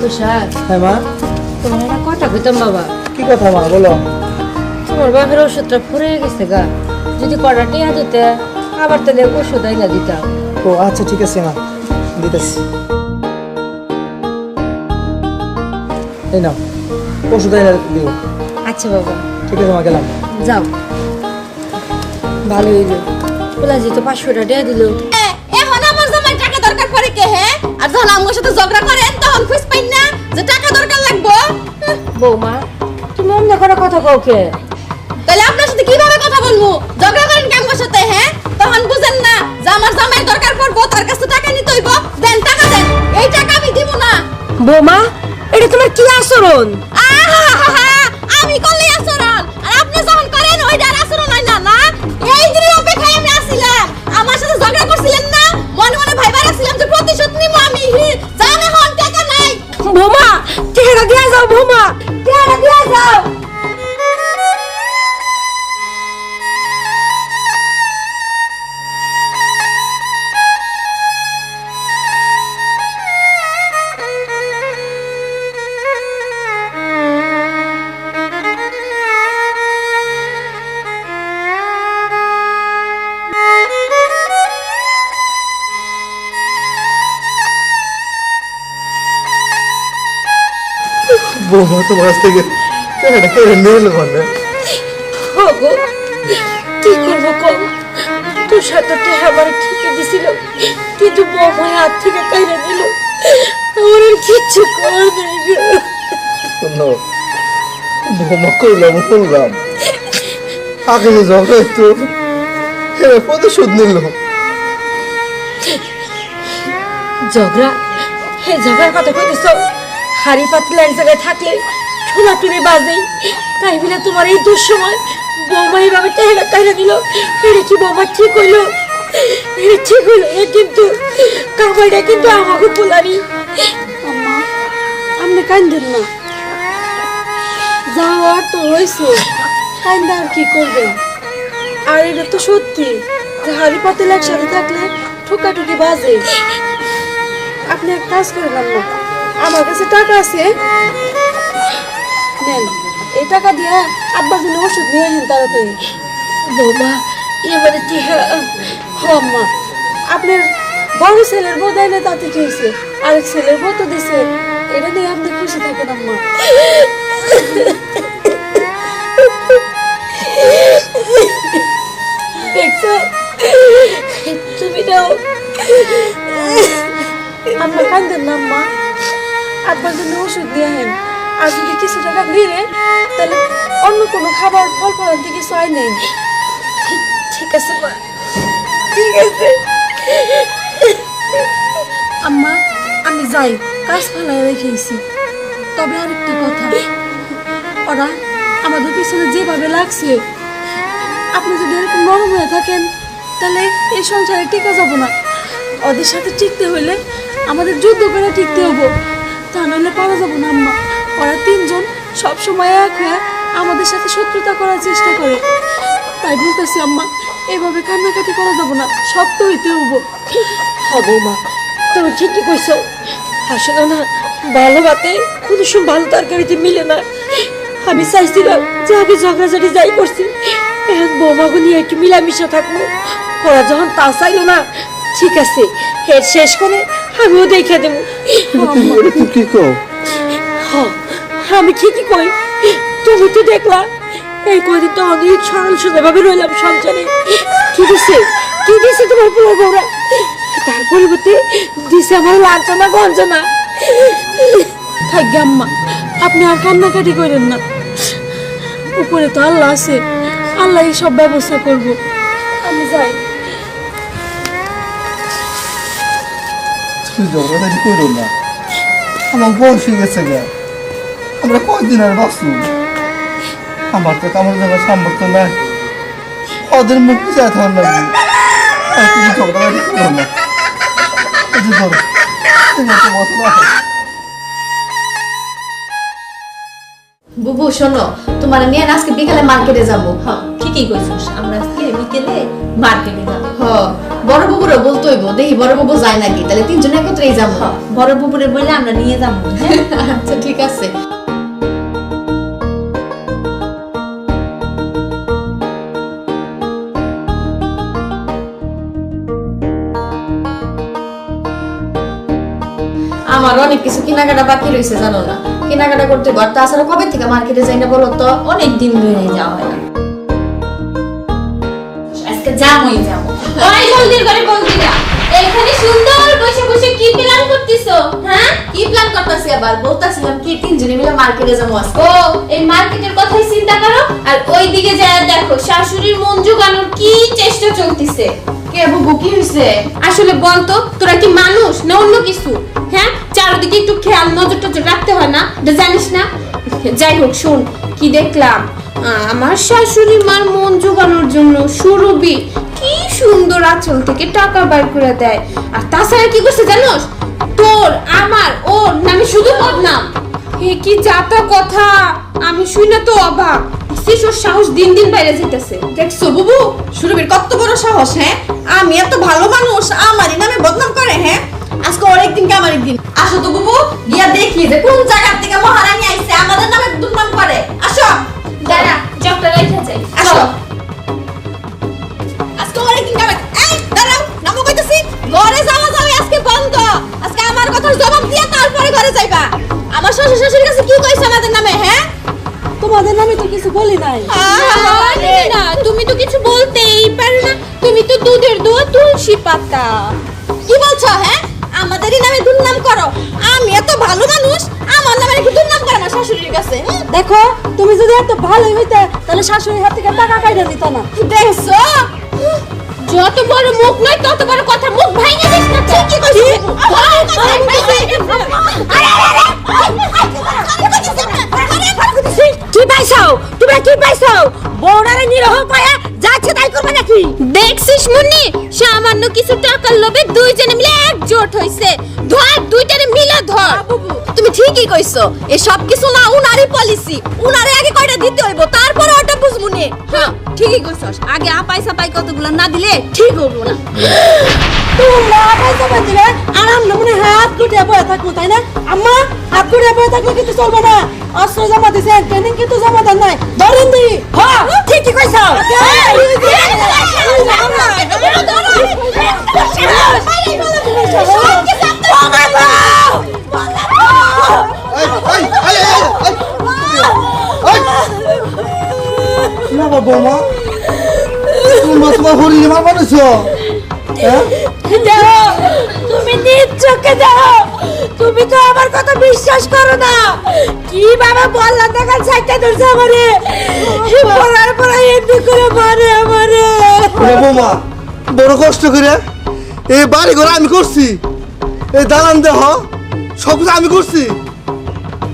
তুষার, হ্যাঁ মা। তোমার একটা কথা কইতাম বাবা। কি কথা মা, বলো। তোমার বাপের ওষুধটা ফুরিয়ে গেছে গা, যদি কটা টিয়া দিতে আবার তাহলে ওষুধ আইনা দিতাম। ও আচ্ছা ঠিক আছে মা, দিতেছি। এই নাও ওষুধ এনে দিও। আচ্ছা বাবা, ঠিক আছে মা, গেলাম। যাও। ভালো হইল, বলা যেত 500টা টিয়া দিল। এখন আমার জামাই টাকা দরকার পড়ে কে? হ্যাঁ, আর যখন আমার সাথে ঝগড়া করেন তখন খুঁজ পাইন না যে টাকা দরকার লাগবো। বৌমা, তুমি অন্য করে কথা কও কে? তাহলে আপনার সাথে কিভাবে কথা বলবো? ঝগড়া করেন কে আমার সাথে? হ্যাঁ, তখন বুঝেন না যে আমার জামাই দরকার পড়বো, তার কাছে টাকা নিতে হইব। দেন টাকা দেন, এই টাকা আমি দিব না। বৌমা, এটা তোমার কি আচরণ? আহাহাহা, আমি করলে আচরণ, আর আপনি যখন করেন ওইটার আচরণ হয় না। না, এই দিনের অপেক্ষায় আমি আসছিলাম। আমার সাথে ঝগড়া করছিলেন না, মনে মনে ভাইবার আসছিলাম যে প্রতিশোধ নিব আমি। জান এখন টাকা নাই। বৌমা, টিয়াটা দিয়া যাও বৌমা, টিয়াটা দিয়া যাও। বৌমা তোমার কাছ থেকে টাকাটা কেড়ে নিয়ে এলো মানে। ওগো, কি করবো কম? তুষার তো টিয়া আমার ঠিকই দিছিল, কিন্তু বৌমা হাত থেকে কাইরা নিল। আমার আর কিচ্ছু করার নেই গো। শোনো, বৌমা করলাম বললাম, আগে যে ঝগড়া একটু প্রতিশোধ নিল। ঝগড়া? হে ঝগড়ার কথা কইতেছ? হাড়ি পাতলা এক জায়গায় থাকলে ঠুলা টুলি বাজে, তাই বলে তোমার এই দুঃসময় বৌমা এইভাবে টেহারা কাইরা দিল। এটা কি বৌমা ঠিক হইলো? এটা ঠিক হইলো না, কিন্তু কামাইটা কিন্তু আমাকে বলারি। আম্মা, আপনি কান্দেন না, যাওয়ার তো হয়েছে, কান্দা আর কি করবেন? আর এটা তো সত্যি যে হাড়ি পাতিল একসাথে থাকলে ঠোকাঠুকি বাজে। আপনি এক কাজ করেন আম্মা, আমার কাছে টাকা আছে, নেন, এই টাকা দিয়ে আব্বার জন্য ওষুধ নিয়ে আসেন তাড়াতাড়ি। বৌমা, এবারে টেহারা আম্মা, আপনার বড় ছেলের বউ দেয় না, তাতে কি হয়েছে? আরেক ছেলের বউ তো দিছে, এটা নিয়ে আপনি খুশি থাকেন আম্মা। দেখছো, তুমি দাও। আম্মা কান্দেন না আম্মা, আব্বার জন্য ওষুধ দিয়ে আহেন। আর যদি কিছু টাকা দিলে তাহলে অন্য কোনো খাবার ফল ফলার দিকে কিছু নেই। ঠিক আছে মা, ঠিক আছে। আম্মা, আমি যাই, কাজ ফালায় রেখেছি। তবে আরেকটা কথা, ওরা আমাদের পিছনে যেভাবে লাগছে, আপনি যদি এরকম নরম হয়ে থাকেন তাহলে এই সংসারে টিকে যাব না। ওদের সাথে টিকতে হইলে আমাদের যুদ্ধ করে টিকতে হবো, তা নাহলে পারা যাবো না আম্মা। ওরা তিনজন সবসময় এক হয়ে আমাদের সাথে শত্রুতা করার চেষ্টা করে। তাই বলতেছি আম্মা, এভাবে কান্নাকাটি করা যাবো না, শক্ত হইতে হবো। হবো মা, তুমি ঠিকই কইছো। আসলে না, ভালো ভাতে কোনো সময় ভালো তরকারিতে মিলে না। আমি চাইছিলাম যে আগে ঝগড়াঝাটি যাই করছি, এখন বৌমাকে নিয়ে একটু মিলামিশা থাকবো। ওরা যখন তা চাইলো না, ঠিক আছে, এর শেষ করে আমিও দেখে দেবো। তুমি কি কও? আমি ঠিকই কই, তুমি তো দেখলা এই কদিন তো অনেক সরল সোজাভাবে রইলাম সংসারে। কি দিছে, কি দিছে তোমার পুরো বউরা? তার পরিবর্তে দিছে আমার লাঞ্ছনা গঞ্জনা। থাকবে আম্মা, আপনি আর কান্নাকাটি করেন না। উপরে তো আল্লাহ আছে, আল্লাহ সব ব্যবস্থা করব। আমি যাই। তুমি ঝগড়াঝাটি করো না, আমার বয়স হয়ে গেছে গা, আমরা কয়দিন আর বাঁচুন। আমার তো কামড় দেওয়ার সামর্থ্য নাই, ওদের মুখ পিছিয়ে থাকার লাগবে। আর তুমি ঝগড়াঝাটি করো না, এই যে ধরো, তোমার তো মতো না। বুবু শোনো, তোমার নিয়ে আজকে বিকালে মার্কেটে যাবো। হ্যাঁ ঠিকই কইছিস, আমরা আজকে বিকেলে মার্কেটে যাবো। বড় বাবুরা বলতে হইব, দেখি বড় বাবু যায় নাকি, তাহলে তিনজন একত্রেই যাবো। বড় বাবুরে বলে আমরা নিয়ে যাবো। আচ্ছা ঠিক আছে। আমার অনেক কিছু কেনাকাটা বাকি রয়েছে জানো না, কেনাকাটা করতে ঘর তাছাড়া কবে থেকে মার্কেটে যাই না বলো তো? অনেক দিন ধরে যাওয়া হয় না, আজকে যাবোই যাবো। ওই বলদির করে বলদিরা এখানে সুন্দর বসে বসে কি প্ল্যান করতেছো? হ্যাঁ, কি প্ল্যান করতেছি আবার? বলতাছিলাম কি তিনজনে মিলে মার্কেটে যাবো আজকে। ও এই মার্কেটের কথাই চিন্তা করো, আর ওই দিকে যায় দেখো শাশুড়ির মন জোগানোর কি চেষ্টা চলতেছে। কে বুবু কি হইছে? আসলে বলতো তোরা কি মানুষ না অন্য কিছু? হ্যাঁ, চারদিকে একটু খেয়াল নজর টজর রাখতে হয় না, এটা জানিস না? যাই হোক শোন, কি দেখলাম, আমার শাশুড়ি মার মন জোগানোর জন্য সুরভি কি সুন্দর আঁচল থেকে টাকা বার করে দেয়। আর তাছাড়া কি করছে জানোস, তোর আমার ওর নামে শুধু বদনাম। এ কি জাতা কথা, আমি শুনে তো অবাক। শিশুর সাহস দিন দিন বাইরে যেতেছে। দেখছো বুবু সুরভির কত বড় সাহস? হ্যাঁ, আমি এত ভালো মানুষ আমারই নামে বদনাম করে? হ্যাঁ, আজকে ওর একদিন কে আমার একদিন। আসো তো বুবু, গিয়া দেখি যে কোন জায়গা থেকে মহারানী আইছে আমাদের নামে দুর্নাম করে। আসো দাঁড়া, জগটা রেখে যাই। আসো, আজকে ওর একদিন কে আমার। এই দাঁড়াও, নামো কইতাছি। ঘরে যাওয়া যাবে আজকে বন্ধ। আজকে আমার কথার জবাব দিয়া তারপরে ঘরে যাইবা। আমার শ্বশুর শাশুড়ির কাছে কি কইছে আমাদের নামে? হ্যাঁ, তোমাদের নামে তো কিছু বলি নাই। আরে না, তুমি তো কিছু বলতেই পারো না, তুমি তো দুধের দোয়া তুলসী পাতা। কি বলছো? হ্যাঁ, আমাদেরই নামে দুর্নাম করো। আমি এত ভালো মানুষ, আমার নামে নাকি দুর্নাম করে আমার শাশুড়ির কাছে? দেখো, তুমি যদি এত ভালোই হইতে তাহলে শাশুড়ির হাত থেকে টাকা কাইটা নিত না। দেখছো? যত বড় মুখ নয় তত বড় কথা, মুখ ভাঙে দিস না। ঠিকই কইছিস। কি পাইছো তুমি? কি পাইছো? বউরারে নিরহ পায়া যাচ্ছে তাই করবে নাকি? দেখছিস মুন্নি, সামান্য কিছু টাকার লোভে দুইজনে মিলে একজোট হইছে। ধর দুইটারে মিলে ধর। তুমি ঠিকই কইছো, এই সব কিছু না উনারই পলিসি। উনারে আগে কয়টা দিতে হইব, তারপরে ওটা বুঝমুনি। হ্যাঁ, ঠিকই কইছস, আগে আপাই সাপাই কতগুলো না দিলে ঠিক হইব না। তোমরা পয়সা পাইছিলে আর আমরা মনে হাত গুটিয়ে বয়ে থাকবো, তাই না? আম্মা, হাত গুটিয়ে বয়ে থাকলে কিন্তু চলবে না। অস্ত্র জমা দিছে, ট্রেনিং কিন্তু জমা দেন নাই। ধরেন দি। হ্যাঁ, ঠিকই কইছো। না বৌমা, তোমরা তোমার হরিণে মার বানিয়েছ? হ্যাঁ, দেখো, তুমি নিজ চোখে দেখো, তুমি তো আমার কথা বিশ্বাস করো না। কিভাবে বললা দেখাল সাইটা ধরছে আমারে, বলার পরে এমনি করে মারে আমারে। ওরে বৌমা, বড় কষ্ট করে এই বাড়ি ঘর আমি করছি, এই দালান দেহ সব কিছু আমি করছি,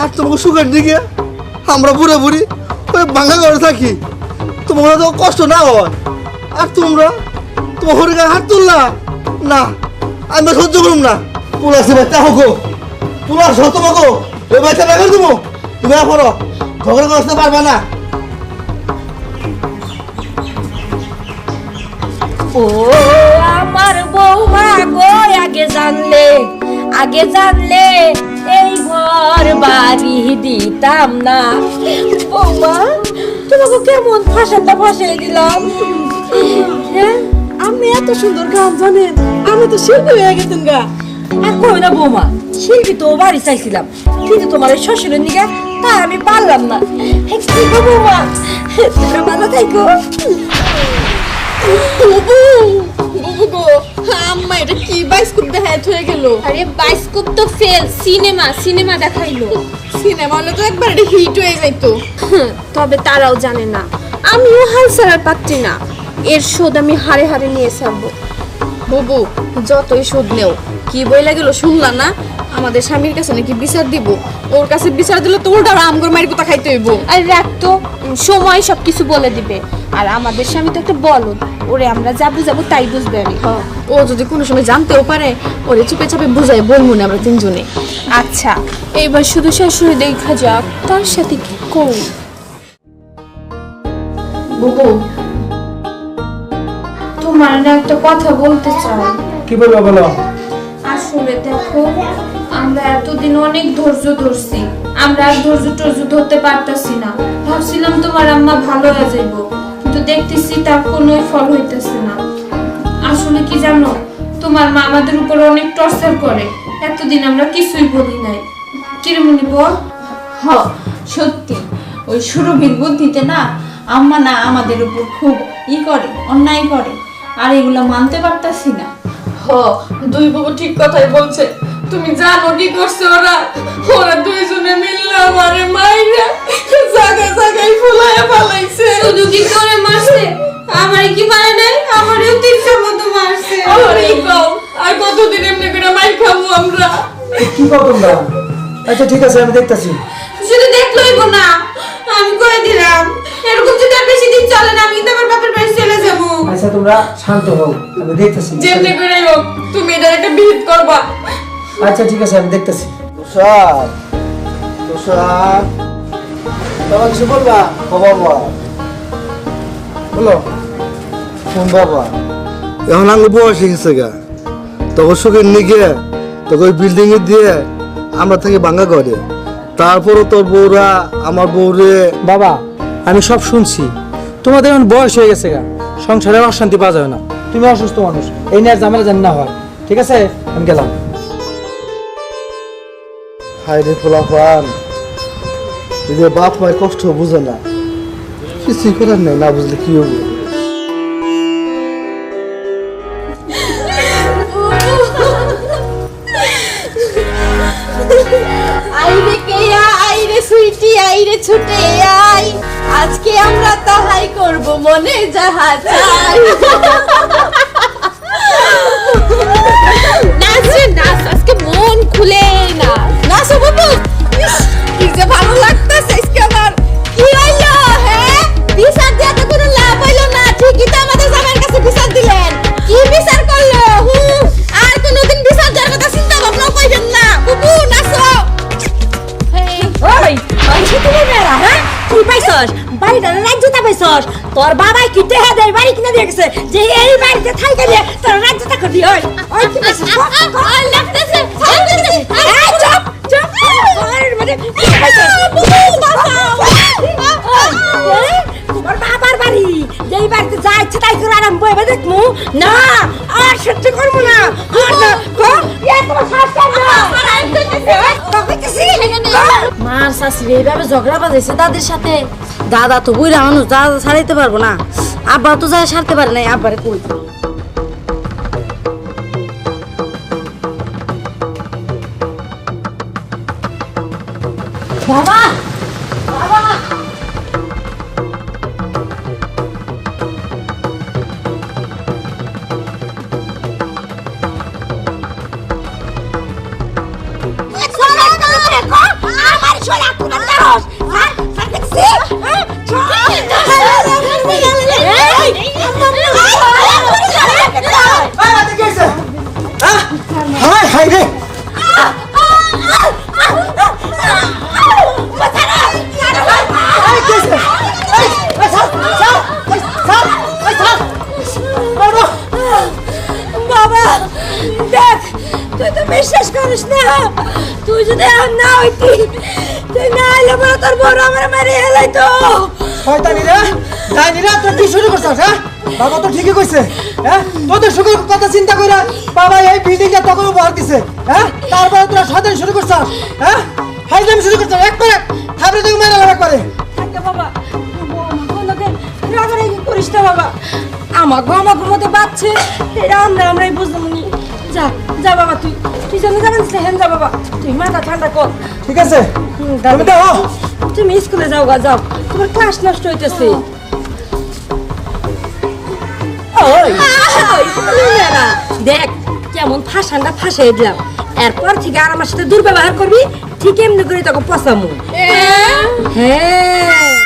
আর তোমাকে সুখের দিকে আমরা বুড়ে বুড়ি ওই ভাঙা ঘরে থাকি। তোমরা তো কষ্ট না হয়, আর তোমরা তোমার হরিণে হাত তুললা না, আমি সহ্য করুম না। পুলাশি বাচ্চা হোক, পুলাশ হো তোমাকে ওই বাচ্চা না করে দেবো। তুমি পড়ো, ঝগড়া করতে পারবে না। ও আমার বৌমা গো, আগে জানলে এই ঘর বাড়ি দিতাম না। বৌমা, তোমাকে কেমন ফাঁসাটা ফাঁসিয়ে দিলাম। হ্যাঁ, আমি এত সুন্দর গান জানেন, আমি তো শিল্পী হয়ে গেছেন গা। আর কই না বৌমা, শিল্পী তো বাড়ি চাইছিলাম, কিন্তু তোমার এই শ্বশুরের নিগা তা আমি পারলাম না। কি গো বৌমা, তোমরা ভালো থাইকো। বুবু, বুবু গো, আম্মা এটা কি বাইস্কুপ দেখায় হয়ে গেল? আরে বাইস্কোপ তো ফেল, সিনেমা দেখাইলো। সিনেমা হলে তো একবার এটা হিট হয়ে যাইতো। তবে তারাও জানে না আমিও হাল ছাড়ার পাচ্ছি না, এর শোধ আমি হারে হারে নিয়ে ছাড়বো। বুবু, যতই শোধ নেও, কি বইলা গেল শুনলা না? আমাদের স্বামীর কাছে নাকি বিচার দিব। ওর কাছে বিচার দিলে তো ওটা আমগর মায়ের কথা খাইতে হইব। আর রাখতো, সময় সবকিছু বলে দিবে। আর আমাদের স্বামী তো একটা বলদ, ওরে আমরা যা বুঝাবো তাই বুঝবে। আমি ও যদি কোনো সময় জানতেও পারে, ওরে চুপে চাপে বুঝাই বলবো না আমরা তিনজনে। আচ্ছা, এইবার শুধু শাশুড়ি দেখা যাক তার সাথে কি করি। বুবু, তোমার না একটা কথা বলতে চাই। কি বলবো বলো? আসলে দেখো, আমরা এতদিন অনেক ধৈর্য ধরছি, আমরা আর ধৈর্য ধরতে পারতাছি না। ভাবছিলাম তোমার আম্মা ভালো হয়ে যাইব, কিন্তু দেখতেছি তার কোনোই ফল হইতেছে না। আসলে কি জানো, তোমার মা আমাদের উপর অনেক টর্চার করে, এতদিন আমরা কিছুই বলি নাই। কিরমনি বল? হ, সত্যি ওই সুরভির বুদ্ধিতে না আম্মা না আমাদের উপর খুব করে, অন্যায় করে, আর এগুলো মানতে পারতাছি না। দুই বাবু ঠিক কথাই বলছে। তুমি জানো কি করছে ওরা? ওরা দুইজনে মিললে আমারে মাইরা জায়গায় ফুলাইয়া ফালাইছে। শুধু কি করে মারছে? আমারে কি মারে নাই? আমারেও তিনটার মতো মারছে। আরে কও, আর কতদিন এমনি করে মাইর খাবো আমরা? কি কও তোমরা? আচ্ছা ঠিক আছে, আমি দেখতাছি। শুধু দেখলই না, আমি কয়ে দিলাম এরকম যদি আর বেশি দিন চলে না, আমি তো আমার বাপের বাড়ি চলে যাব। আচ্ছা তোমরা শান্ত হও, আমি দেখতাছি। যেমনি করে হোক তুমি এটা একটা বিহিত করবা। আচ্ছা ঠিক আছে, আমি দেখতাছি। তুষার, তুষার, বাবা কিছু বলবা? ও বাবা, বলো। কোন বাবা? এখন আমি বয়স হয়ে গেছে গা, তখন সুখের নিগে তোকে ওই বিল্ডিং এ দিয়ে আমরা থাকি ভাঙ্গা করে। তারপরও তোর বউরা আমার বউরে। বাবা আমি সব শুনছি, তোমাদের এখন বয়স হয়ে গেছে গা, সংসারে অশান্তি পাওয়া যাবে না। তুমি অসুস্থ মানুষ, এই নিয়ে আর ঝামেলা যেন না হয়। ঠিক আছে, আমি গেলাম। হায় রে ফোলাফান, যে বাপ মায়ের কষ্ট বুঝে না, কিছুই করার নেই, না বুঝলে কি হবে। আইরে কেয়া, আইরে সুইটি, আইরে ছুটে আই, আজকে আমরা তাহাই করব মনে যাহা চাই। নাচ রে নাচ, আজকে মন খুলে নাচ। নাচো বাবু, ইস, কি যে ভালো লাগতেছে আজকে আমার। কি হইলো হ্যাঁ? বিচার দিয়ে তো কোনো লাভ হইলো না। ঠিকই তো আমাদের জামাইয়ের কাছে বিচার দিলেন। কি বিচার করলো? আর কোনোদিন বিচার দেওয়ার কথা চিন্তা ভাবনাও কইবেন না। বাবু নাচো। ওই পাইছি তুমি মেরা, হ্যাঁ? কি পাইছস? বাড়িটা রাজ্যটা পাইছস? তোর বাবাই কি টেহা দেয় বাড়ি কিনে দিয়ে গেছে যে এই বাড়িতে থাই গেলে তোর রাজ্যটা করবি? ওই কি পাইছস? আর লাগতেছে। এই চুপ চুপ, ওর মানে কি পাইছস? তোমার বাবার বাড়ি, যেই বাড়িতে যা ইচ্ছে তাই করে আরাম বইবে দেখমু না, আর সহ্য করবো না। আর না কো ইয়া তোমার শাস্তি না মার শাশুড়ি এইভাবে ঝগড়া বাঁধাইছে দাদির সাথে। দাদা তো বুড়া মানুষ, দাদা ছাড়াইতে পারবো না। আব্বা তো যায় সারতে পারে নাই, আব্বারে কই। বাবা আমার শোনা কোন দাস হ্যাঁ দেখছি হাই হাই রে, বাবা দেখ, তুই তো বিশ্বাস করিস না। তুই যদি আর না হইতি, তুই না এলে বলে তোর বড় আমার মারি হেলাই তো। শয়তানিরা ডাইনিরা, তুই কি শুরু করছস? হ্যাঁ, বাবা তো ঠিকই কইছে। হ্যাঁ, তোদের সুখের কথা চিন্তা কইরা বাবা এই বিল্ডিংটা তোকে উপহার দিছে। হ্যাঁ, তারপরে তোরা শয়তানি শুরু করছস। হ্যাঁ, ফাইজলামি শুরু করছস। একবারে থাবরে তুই মেরে লাগা করে। থাকে বাবা, কোনকে রাগারাগি করিস না বাবা। আমাকে মতো বাচ্চে এটা আমরাই বুঝলাম নি। যা যা বাবা, তুই তুই জানি যাবেন সেহেন যা বাবা, তুই মাথা ঠান্ডা কর। ঠিক আছে, তুমি দাও। তুমি স্কুলে যাও গা, যাও, তোমার ক্লাস নষ্ট হইতেছে। দেখ কেমন ফাঁসানটা ফাঁসাই দিলাম, এরপর থেকে আর আমার সাথে দুর্ব্যবহার করবি, ঠিক এমনি করে তোকে পচামু। হ্যাঁ